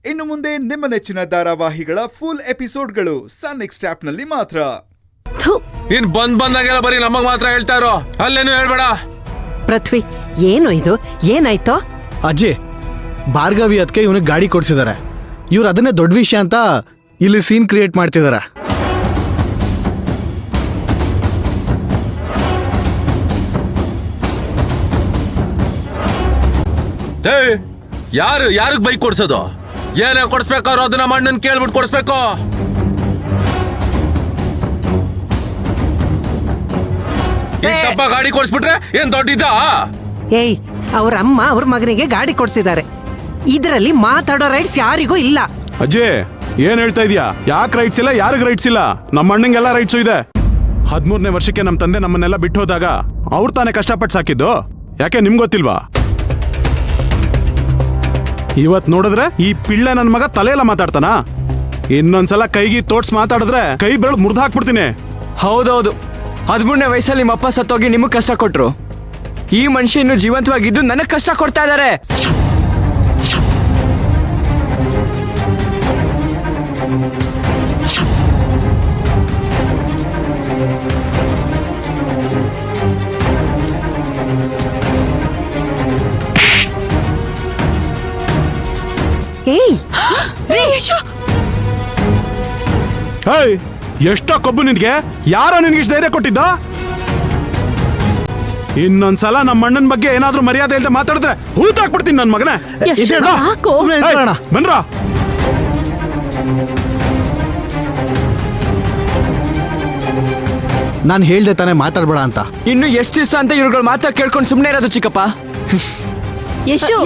ಇನ್ನು ಮುಂದೆ ನಿಮ್ಮ ನೆಚ್ಚಿನ ಧಾರಾವಾಹಿಗಳ ಫುಲ್ ಎಪಿಸೋಡ್ಗಳು ಸನ್ ನೆಕ್ಸ್ಟ್ ಆಪ್ನಲ್ಲಿ ಮಾತ್ರ. ನೀನ್ ಬಂದಾಗೆಲ್ಲ ಬರೀ ನಮಗ್ ಮಾತ್ರ ಹೇಳ್ತಾ ಇರೋ, ಅಲ್ಲೇನು ಹೇಳ್ಬೇಡ. ಪೃಥ್ವಿ, ಏನು ಇದು? ಏನಾಯ್ತೋ? ಅಜ್ಜಿ, ಭಾರ್ಗವಿ ಅದಕ್ಕೆ ಇವನಿಗೆ ಗಾಡಿ ಕೊಡ್ಸಿದ್ದಾರೆ. ಇವ್ರು ಅದನ್ನೇ ದೊಡ್ಡ ವಿಷಯ ಅಂತ ಇಲ್ಲಿ ಸೀನ್ ಕ್ರಿಯೇಟ್ ಮಾಡ್ತಿದ್ದಾರೆ. ಯಾರಿಗ್ ಬೈಕ್ ಕೊಡ್ಸೋದು? ಏನೇ ಕೊಡ್ಸ್ಬೇಕಾದ್ರು ಅದನ್ನ ಮಣ್ಣನ್ ಕೇಳ್ಬಿಟ್ಟು ಕೊಡ್ಸ್ಬೇಕು. ಗಾಡಿ ಕೊಡ್ಸ್ಬಿಟ್ರೆ ಏನ್ ದೊಡ್ಡಿದ್ದ? ಏಯ್, ಅವ್ರ ಅಮ್ಮ ಅವ್ರ ಮಗನಿಗೆ ಗಾಡಿ ಕೊಡ್ಸಿದ್ದಾರೆ. ಇದರಲ್ಲಿ ಮಾತಾಡೋ ರೈಟ್ಸ್ ಯಾರಿಗೂ ಇಲ್ಲ. ಅಜ್ಜಿ, ಏನ್ ಹೇಳ್ತಾ ಇದೀಯಾ? ಯಾಕೆ ರೈಟ್ಸ್ ಇಲ್ಲ? ಯಾರಿಗ ರೈಟ್ಸ್ ಇಲ್ಲ? ನಮ್ಮ ಅಣ್ಣಂಗೆಲ್ಲ ರೈಟ್ಸು ಇದೆ. 13ನೇ ವರ್ಷಕ್ಕೆ ನಮ್ಮ ತಂದೆ ನಮ್ಮನ್ನೆಲ್ಲ ಬಿಟ್ಟು ಹೋದಾಗ ಅವ್ರು ತಾನೇ ಕಷ್ಟಪಟ್ಟು ಸಾಕಿದ್ದು. ಯಾಕೆ ನಿಮ್ಗೆ ಗೊತ್ತಿಲ್ವಾ? ಇವತ್ ನೋಡಿದ್ರೆ ಈ ಪಿಳ್ಳೆ ನನ್ನ ಮಗ ತಲೆಯೆಲ್ಲ ಮಾತಾಡ್ತಾನ. ಇನ್ನೊಂದ್ಸಲ ಕೈಗೆ ತೋಡ್ಸ್ ಮಾತಾಡಿದ್ರೆ ಕೈ ಬೆರಳು ಮುರಿದು ಹಾಕ್ಬಿಡ್ತೀನಿ. ಹೌದೌದು, 13ನೇ ವಯಸ್ಸಲ್ಲಿ ನಿಮ್ಮ ಅಪ್ಪ ಸತ್ತೋಗಿ ನಿಮಗ್ ಕಷ್ಟ ಕೊಟ್ರು. ಈ ಮನುಷ್ಯ ಇನ್ನು ಜೀವಂತವಾಗಿದ್ದು ನನಗ್ ಕಷ್ಟ ಕೊಡ್ತಾ ಇದಾರೆ. ಏಯ್, ಎಷ್ಟೋ ಕೊಬ್ಬು ನಿನ್ಗೆ? ಯಾರೋ ನಿನ್ಗೆ ಇಷ್ಟು ಧೈರ್ಯ ಕೊಟ್ಟಿದ್ದ? ಇನ್ನೊಂದ್ಸಲ ನಮ್ಮ ಅಣ್ಣನ ಬಗ್ಗೆ ಏನಾದ್ರೂ ಮರ್ಯಾದೆ ಅಂತ ಮಾತಾಡಿದ್ರೆ ಹೂತಾಕ್ಬಿಡ್ತೀನಿ ನನ್ನ ಮಗನೇ. ಬನ್ರ. ನಾನು ಹೇಳ್ದೆ ತಾನೇ ಮಾತಾಡ್ಬೇಡ ಅಂತ. ಇನ್ನು ಎಷ್ಟು ದಿವಸ ಅಂತ ಇವ್ರುಗಳು ಮಾತಾ ಕೇಳ್ಕೊಂಡು ಸುಮ್ನೆ ಇರೋದು ಚಿಕ್ಕಪ್ಪ? ಯಶು